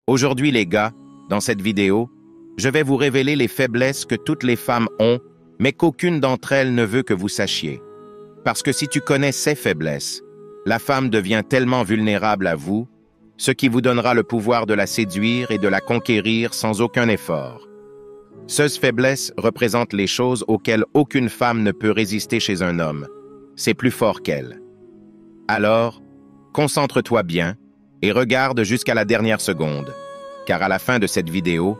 Aujourd'hui les gars, dans cette vidéo, je vais vous révéler les faiblesses que toutes les femmes ont, mais qu'aucune d'entre elles ne veut que vous sachiez. Parce que si tu connais ces faiblesses, la femme devient tellement vulnérable à vous, ce qui vous donnera le pouvoir de la séduire et de la conquérir sans aucun effort. Ces faiblesses représentent les choses auxquelles aucune femme ne peut résister chez un homme. C'est plus fort qu'elle. Alors, concentre-toi bien et regarde jusqu'à la dernière seconde, car à la fin de cette vidéo,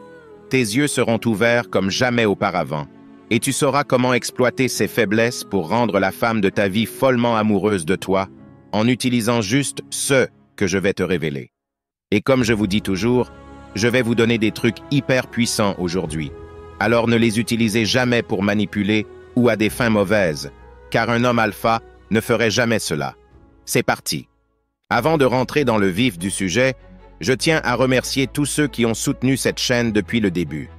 tes yeux seront ouverts comme jamais auparavant, et tu sauras comment exploiter ces faiblesses pour rendre la femme de ta vie follement amoureuse de toi, en utilisant juste ce que je vais te révéler. Et comme je vous dis toujours, je vais vous donner des trucs hyper puissants aujourd'hui. Alors ne les utilisez jamais pour manipuler ou à des fins mauvaises, car un homme alpha ne ferait jamais cela. C'est parti. Avant de rentrer dans le vif du sujet, je tiens à remercier tous ceux qui ont soutenu cette chaîne depuis le début.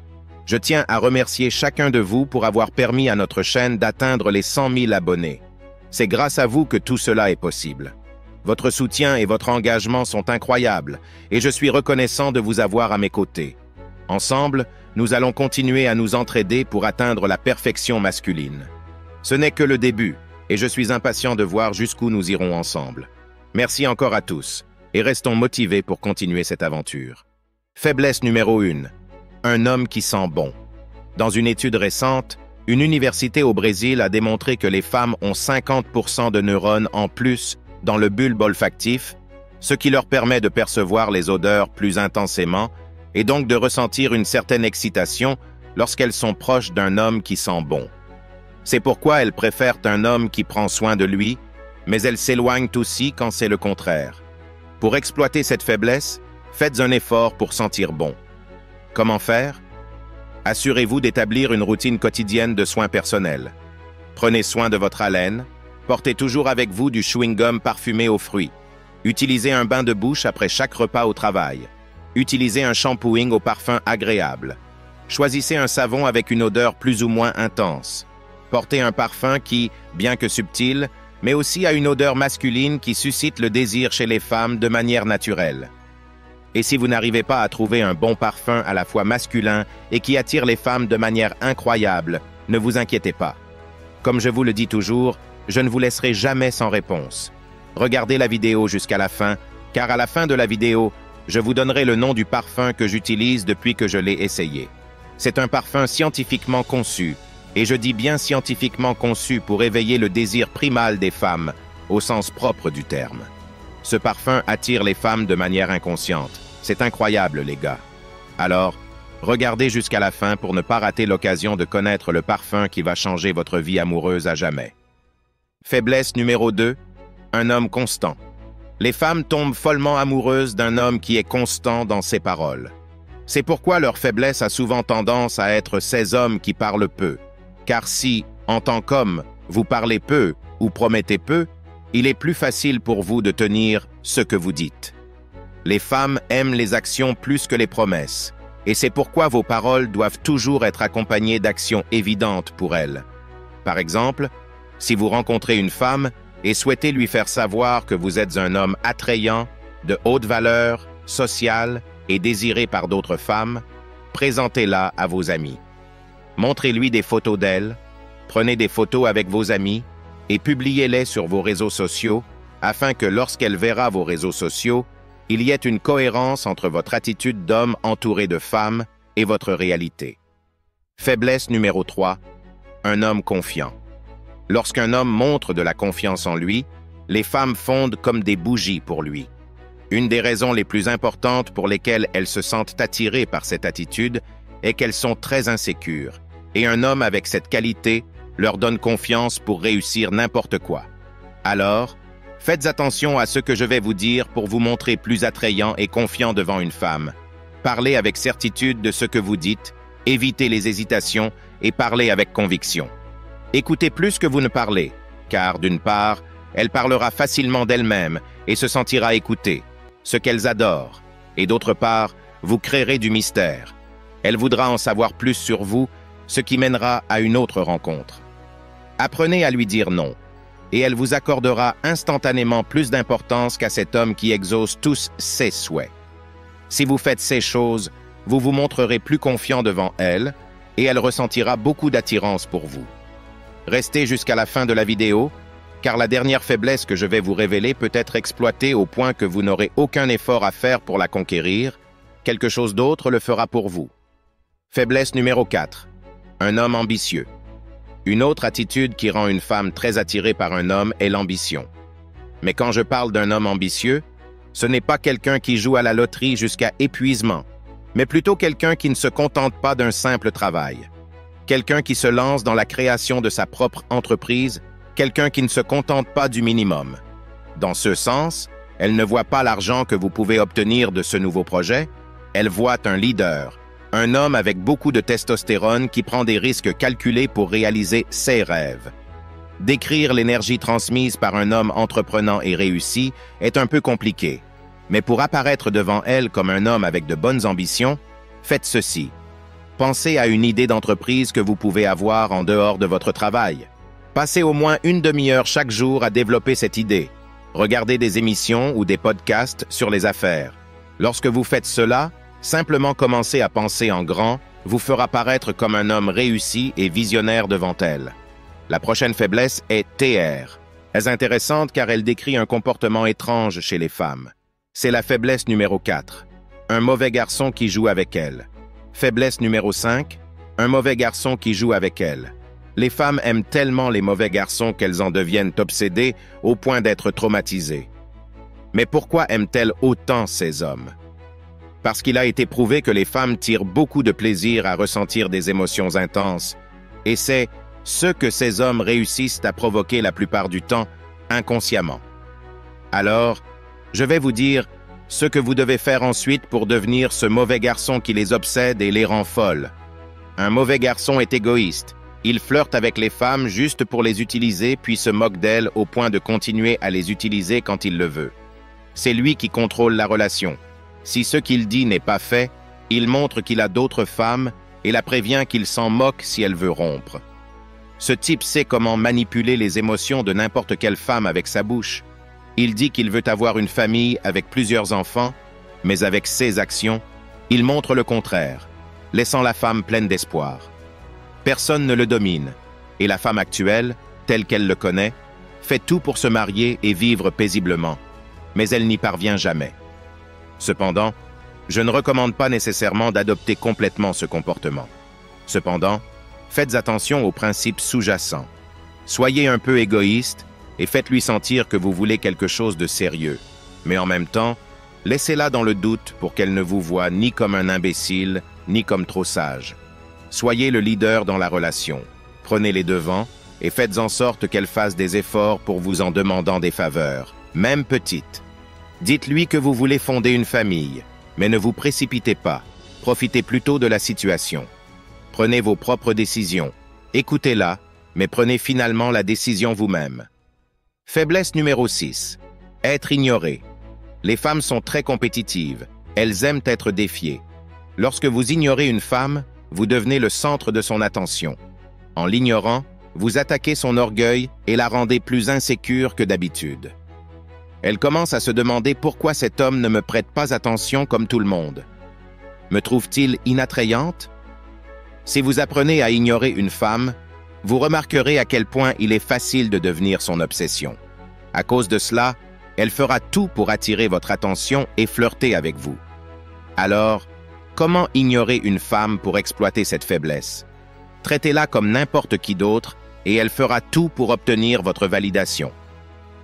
Je tiens à remercier chacun de vous pour avoir permis à notre chaîne d'atteindre les 100 000 abonnés. C'est grâce à vous que tout cela est possible. Votre soutien et votre engagement sont incroyables, et je suis reconnaissant de vous avoir à mes côtés. Ensemble, nous allons continuer à nous entraider pour atteindre la perfection masculine. Ce n'est que le début, et je suis impatient de voir jusqu'où nous irons ensemble. Merci encore à tous, et restons motivés pour continuer cette aventure. Faiblesse numéro 1. Un homme qui sent bon. Dans une étude récente, une université au Brésil a démontré que les femmes ont 50% de neurones en plus dans le bulbe olfactif, ce qui leur permet de percevoir les odeurs plus intensément et donc de ressentir une certaine excitation lorsqu'elles sont proches d'un homme qui sent bon. C'est pourquoi elles préfèrent un homme qui prend soin de lui, mais elles s'éloignent aussi quand c'est le contraire. Pour exploiter cette faiblesse, faites un effort pour sentir bon. Comment faire? Assurez-vous d'établir une routine quotidienne de soins personnels. Prenez soin de votre haleine, portez toujours avec vous du chewing-gum parfumé aux fruits. Utilisez un bain de bouche après chaque repas au travail. Utilisez un shampooing au parfum agréable. Choisissez un savon avec une odeur plus ou moins intense. Portez un parfum qui, bien que subtil, mais aussi a une odeur masculine qui suscite le désir chez les femmes de manière naturelle. Et si vous n'arrivez pas à trouver un bon parfum à la fois masculin et qui attire les femmes de manière incroyable, ne vous inquiétez pas. Comme je vous le dis toujours, je ne vous laisserai jamais sans réponse. Regardez la vidéo jusqu'à la fin, car à la fin de la vidéo, je vous donnerai le nom du parfum que j'utilise depuis que je l'ai essayé. C'est un parfum scientifiquement conçu, et je dis bien scientifiquement conçu pour éveiller le désir primal des femmes, au sens propre du terme. Ce parfum attire les femmes de manière inconsciente. C'est incroyable, les gars. Alors, regardez jusqu'à la fin pour ne pas rater l'occasion de connaître le parfum qui va changer votre vie amoureuse à jamais. Faiblesse numéro 2, un homme constant. Les femmes tombent follement amoureuses d'un homme qui est constant dans ses paroles. C'est pourquoi leur faiblesse a souvent tendance à être ces hommes qui parlent peu. Car si, en tant qu'homme, vous parlez peu ou promettez peu, il est plus facile pour vous de tenir ce que vous dites. Les femmes aiment les actions plus que les promesses, et c'est pourquoi vos paroles doivent toujours être accompagnées d'actions évidentes pour elles. Par exemple, si vous rencontrez une femme et souhaitez lui faire savoir que vous êtes un homme attrayant, de haute valeur, social et désiré par d'autres femmes, présentez-la à vos amis. Montrez-lui des photos d'elle, prenez des photos avec vos amis et publiez-les sur vos réseaux sociaux afin que lorsqu'elle verra vos réseaux sociaux, il y ait une cohérence entre votre attitude d'homme entouré de femmes et votre réalité. Faiblesse numéro 3, un homme confiant. Lorsqu'un homme montre de la confiance en lui, les femmes fondent comme des bougies pour lui. Une des raisons les plus importantes pour lesquelles elles se sentent attirées par cette attitude est qu'elles sont très insécures, et un homme avec cette qualité leur donne confiance pour réussir n'importe quoi. Alors, faites attention à ce que je vais vous dire pour vous montrer plus attrayant et confiant devant une femme. Parlez avec certitude de ce que vous dites, évitez les hésitations et parlez avec conviction. Écoutez plus que vous ne parlez, car d'une part, elle parlera facilement d'elle-même et se sentira écoutée, ce qu'elles adorent, et d'autre part, vous créerez du mystère. Elle voudra en savoir plus sur vous, ce qui mènera à une autre rencontre. Apprenez à lui dire non, et elle vous accordera instantanément plus d'importance qu'à cet homme qui exauce tous ses souhaits. Si vous faites ces choses, vous vous montrerez plus confiant devant elle et elle ressentira beaucoup d'attirance pour vous. Restez jusqu'à la fin de la vidéo, car la dernière faiblesse que je vais vous révéler peut être exploitée au point que vous n'aurez aucun effort à faire pour la conquérir, quelque chose d'autre le fera pour vous. Faiblesse numéro 4. Un homme ambitieux. Une autre attitude qui rend une femme très attirée par un homme est l'ambition. Mais quand je parle d'un homme ambitieux, ce n'est pas quelqu'un qui joue à la loterie jusqu'à épuisement, mais plutôt quelqu'un qui ne se contente pas d'un simple travail. Quelqu'un qui se lance dans la création de sa propre entreprise, quelqu'un qui ne se contente pas du minimum. Dans ce sens, elle ne voit pas l'argent que vous pouvez obtenir de ce nouveau projet, elle voit un leader, un homme avec beaucoup de testostérone qui prend des risques calculés pour réaliser ses rêves. Décrire l'énergie transmise par un homme entreprenant et réussi est un peu compliqué, mais pour apparaître devant elle comme un homme avec de bonnes ambitions, faites ceci. Pensez à une idée d'entreprise que vous pouvez avoir en dehors de votre travail. Passez au moins une demi-heure chaque jour à développer cette idée. Regardez des émissions ou des podcasts sur les affaires. Lorsque vous faites cela, simplement commencer à penser en grand vous fera paraître comme un homme réussi et visionnaire devant elle. La prochaine faiblesse est TR. Elle est intéressante car elle décrit un comportement étrange chez les femmes. C'est la faiblesse numéro 4. Un mauvais garçon qui joue avec elle. Faiblesse numéro 5. Un mauvais garçon qui joue avec elle. Les femmes aiment tellement les mauvais garçons qu'elles en deviennent obsédées au point d'être traumatisées. Mais pourquoi aiment-elles autant ces hommes? Parce qu'il a été prouvé que les femmes tirent beaucoup de plaisir à ressentir des émotions intenses, et c'est ce que ces hommes réussissent à provoquer la plupart du temps inconsciemment. Alors, je vais vous dire ce que vous devez faire ensuite pour devenir ce mauvais garçon qui les obsède et les rend folles. Un mauvais garçon est égoïste. Il flirte avec les femmes juste pour les utiliser puis se moque d'elles au point de continuer à les utiliser quand il le veut. C'est lui qui contrôle la relation. Si ce qu'il dit n'est pas fait, il montre qu'il a d'autres femmes et la prévient qu'il s'en moque si elle veut rompre. Ce type sait comment manipuler les émotions de n'importe quelle femme avec sa bouche. Il dit qu'il veut avoir une famille avec plusieurs enfants, mais avec ses actions, il montre le contraire, laissant la femme pleine d'espoir. Personne ne le domine, et la femme actuelle, telle qu'elle le connaît, fait tout pour se marier et vivre paisiblement, mais elle n'y parvient jamais. Cependant, je ne recommande pas nécessairement d'adopter complètement ce comportement. Cependant, faites attention aux principes sous-jacents. Soyez un peu égoïste et faites-lui sentir que vous voulez quelque chose de sérieux. Mais en même temps, laissez-la dans le doute pour qu'elle ne vous voie ni comme un imbécile, ni comme trop sage. Soyez le leader dans la relation. Prenez les devants et faites en sorte qu'elle fasse des efforts pour vous en demandant des faveurs, même petites. Dites-lui que vous voulez fonder une famille, mais ne vous précipitez pas. Profitez plutôt de la situation. Prenez vos propres décisions. Écoutez-la, mais prenez finalement la décision vous-même. Faiblesse numéro 6. Être ignoré. Les femmes sont très compétitives. Elles aiment être défiées. Lorsque vous ignorez une femme, vous devenez le centre de son attention. En l'ignorant, vous attaquez son orgueil et la rendez plus insécure que d'habitude. Elle commence à se demander pourquoi cet homme ne me prête pas attention comme tout le monde. Me trouve-t-il inattrayante? Si vous apprenez à ignorer une femme, vous remarquerez à quel point il est facile de devenir son obsession. À cause de cela, elle fera tout pour attirer votre attention et flirter avec vous. Alors, comment ignorer une femme pour exploiter cette faiblesse? Traitez-la comme n'importe qui d'autre et elle fera tout pour obtenir votre validation.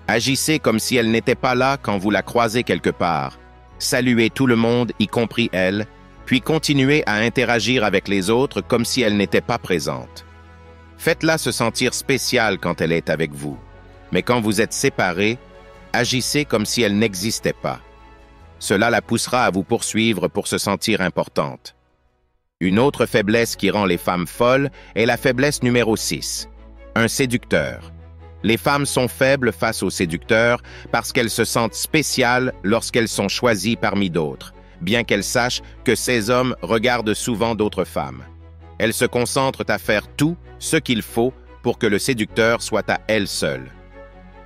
Agissez comme si elle n'était pas là quand vous la croisez quelque part. Saluez tout le monde, y compris elle, puis continuez à interagir avec les autres comme si elle n'était pas présente. Faites-la se sentir spéciale quand elle est avec vous. Mais quand vous êtes séparés, agissez comme si elle n'existait pas. Cela la poussera à vous poursuivre pour se sentir importante. Une autre faiblesse qui rend les femmes folles est la faiblesse numéro 6. Un séducteur. Les femmes sont faibles face aux séducteurs parce qu'elles se sentent spéciales lorsqu'elles sont choisies parmi d'autres, bien qu'elles sachent que ces hommes regardent souvent d'autres femmes. Elles se concentrent à faire tout ce qu'il faut pour que le séducteur soit à elles seules.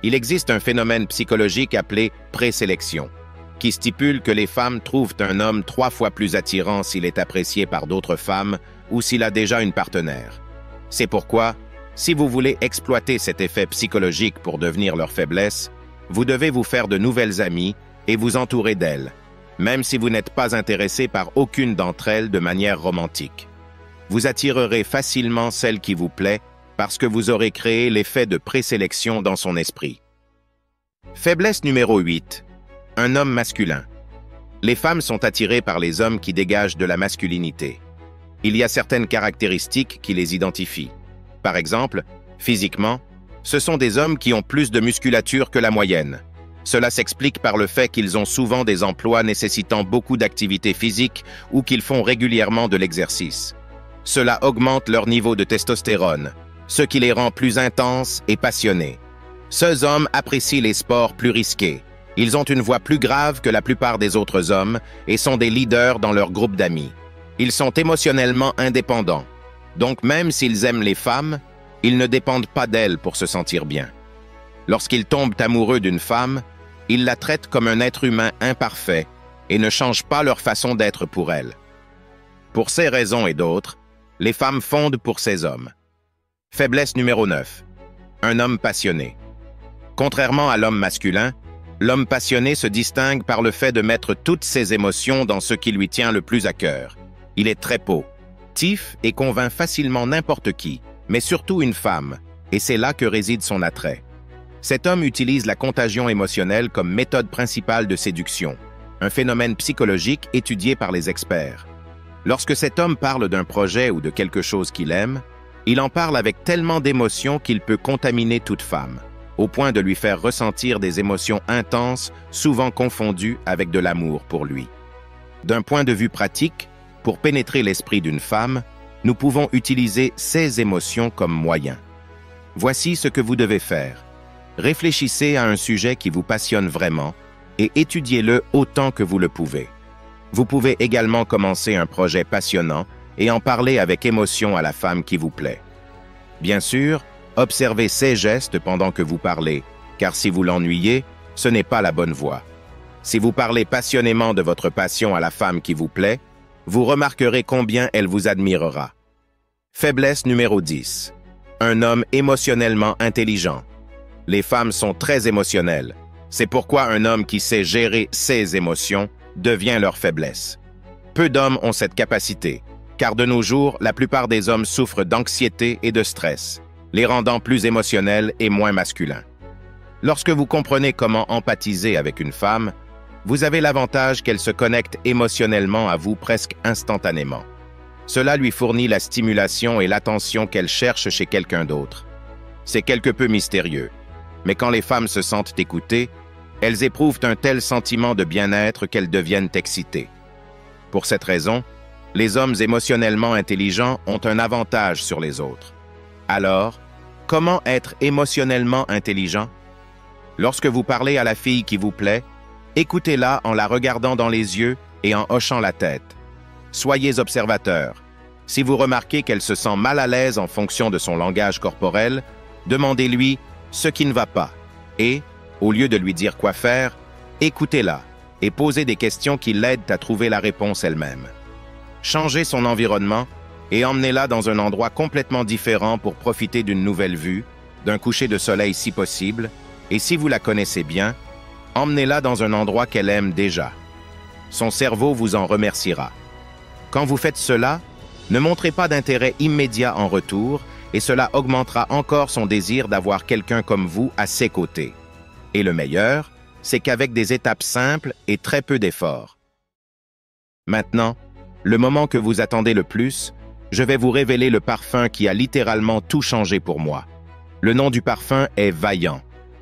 Il existe un phénomène psychologique appelé présélection. qui stipule que les femmes trouvent un homme 3 fois plus attirant s'il est apprécié par d'autres femmes ou s'il a déjà une partenaire. C'est pourquoi, si vous voulez exploiter cet effet psychologique pour devenir leur faiblesse, vous devez vous faire de nouvelles amies et vous entourer d'elles, même si vous n'êtes pas intéressé par aucune d'entre elles de manière romantique. Vous attirerez facilement celle qui vous plaît parce que vous aurez créé l'effet de présélection dans son esprit. Faiblesse numéro 8. Un homme masculin. Les femmes sont attirées par les hommes qui dégagent de la masculinité. Il y a certaines caractéristiques qui les identifient. Par exemple, physiquement, ce sont des hommes qui ont plus de musculature que la moyenne. Cela s'explique par le fait qu'ils ont souvent des emplois nécessitant beaucoup d'activité physique ou qu'ils font régulièrement de l'exercice. Cela augmente leur niveau de testostérone, ce qui les rend plus intenses et passionnés. Ces hommes apprécient les sports plus risqués. Ils ont une voix plus grave que la plupart des autres hommes et sont des leaders dans leur groupe d'amis. Ils sont émotionnellement indépendants. Donc même s'ils aiment les femmes, ils ne dépendent pas d'elles pour se sentir bien. Lorsqu'ils tombent amoureux d'une femme, ils la traitent comme un être humain imparfait et ne changent pas leur façon d'être pour elle. Pour ces raisons et d'autres, les femmes fondent pour ces hommes. Faiblesse numéro 9. Un homme passionné. Contrairement à l'homme masculin, l'homme passionné se distingue par le fait de mettre toutes ses émotions dans ce qui lui tient le plus à cœur. Il est très tif et convainc facilement n'importe qui, mais surtout une femme, et c'est là que réside son attrait. Cet homme utilise la contagion émotionnelle comme méthode principale de séduction, un phénomène psychologique étudié par les experts. Lorsque cet homme parle d'un projet ou de quelque chose qu'il aime, il en parle avec tellement d'émotion qu'il peut contaminer toute femme, au point de lui faire ressentir des émotions intenses, souvent confondues avec de l'amour pour lui. D'un point de vue pratique, pour pénétrer l'esprit d'une femme, nous pouvons utiliser ces émotions comme moyen. Voici ce que vous devez faire. Réfléchissez à un sujet qui vous passionne vraiment et étudiez-le autant que vous le pouvez. Vous pouvez également commencer un projet passionnant et en parler avec émotion à la femme qui vous plaît. Bien sûr, observez ses gestes pendant que vous parlez, car si vous l'ennuyez, ce n'est pas la bonne voie. Si vous parlez passionnément de votre passion à la femme qui vous plaît, vous remarquerez combien elle vous admirera. Faiblesse numéro 10. Un homme émotionnellement intelligent. Les femmes sont très émotionnelles. C'est pourquoi un homme qui sait gérer ses émotions devient leur faiblesse. Peu d'hommes ont cette capacité, car de nos jours, la plupart des hommes souffrent d'anxiété et de stress, les rendant plus émotionnels et moins masculins. Lorsque vous comprenez comment empathiser avec une femme, vous avez l'avantage qu'elle se connecte émotionnellement à vous presque instantanément. Cela lui fournit la stimulation et l'attention qu'elle cherche chez quelqu'un d'autre. C'est quelque peu mystérieux, mais quand les femmes se sentent écoutées, elles éprouvent un tel sentiment de bien-être qu'elles deviennent excitées. Pour cette raison, les hommes émotionnellement intelligents ont un avantage sur les autres. Alors, comment être émotionnellement intelligent? Lorsque vous parlez à la fille qui vous plaît, écoutez-la en la regardant dans les yeux et en hochant la tête. Soyez observateur. Si vous remarquez qu'elle se sent mal à l'aise en fonction de son langage corporel, demandez-lui ce qui ne va pas et, au lieu de lui dire quoi faire, écoutez-la et posez des questions qui l'aident à trouver la réponse elle-même. Changez son environnement et emmenez-la dans un endroit complètement différent pour profiter d'une nouvelle vue, d'un coucher de soleil si possible, et si vous la connaissez bien, emmenez-la dans un endroit qu'elle aime déjà. Son cerveau vous en remerciera. Quand vous faites cela, ne montrez pas d'intérêt immédiat en retour et cela augmentera encore son désir d'avoir quelqu'un comme vous à ses côtés. Et le meilleur, c'est qu'avec des étapes simples et très peu d'efforts. Maintenant, le moment que vous attendez le plus, je vais vous révéler le parfum qui a littéralement tout changé pour moi. Le nom du parfum est Vaillant.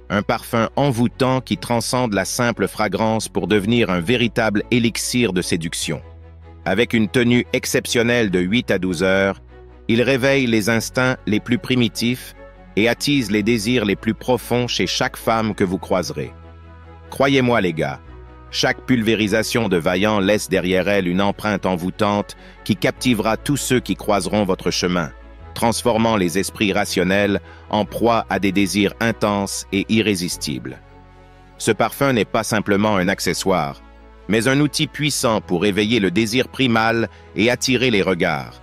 Un parfum envoûtant qui transcende la simple fragrance pour devenir un véritable élixir de séduction. Avec une tenue exceptionnelle de 8 à 12 heures, il réveille les instincts les plus primitifs et attise les désirs les plus profonds chez chaque femme que vous croiserez. Croyez-moi les gars, chaque pulvérisation de Vaillant laisse derrière elle une empreinte envoûtante qui captivera tous ceux qui croiseront votre chemin, transformant les esprits rationnels en proie à des désirs intenses et irrésistibles. Ce parfum n'est pas simplement un accessoire, mais un outil puissant pour éveiller le désir primal et attirer les regards.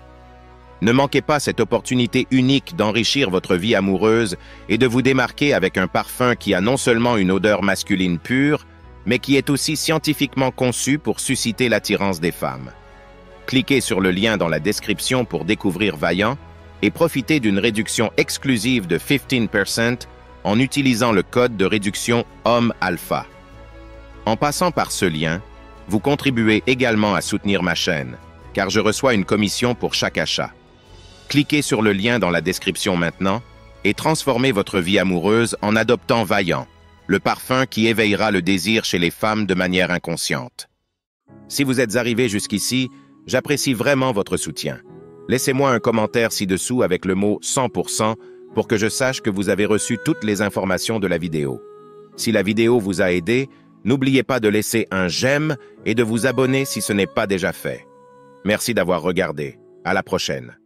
Ne manquez pas cette opportunité unique d'enrichir votre vie amoureuse et de vous démarquer avec un parfum qui a non seulement une odeur masculine pure, mais qui est aussi scientifiquement conçu pour susciter l'attirance des femmes. Cliquez sur le lien dans la description pour découvrir Vaillant et profitez d'une réduction exclusive de 15% en utilisant le code de réduction Homme Alpha. En passant par ce lien, vous contribuez également à soutenir ma chaîne, car je reçois une commission pour chaque achat. Cliquez sur le lien dans la description maintenant et transformez votre vie amoureuse en adoptant Vaillant, le parfum qui éveillera le désir chez les femmes de manière inconsciente. Si vous êtes arrivé jusqu'ici, j'apprécie vraiment votre soutien. Laissez-moi un commentaire ci-dessous avec le mot 100% pour que je sache que vous avez reçu toutes les informations de la vidéo. Si la vidéo vous a aidé, n'oubliez pas de laisser un j'aime et de vous abonner si ce n'est pas déjà fait. Merci d'avoir regardé. À la prochaine.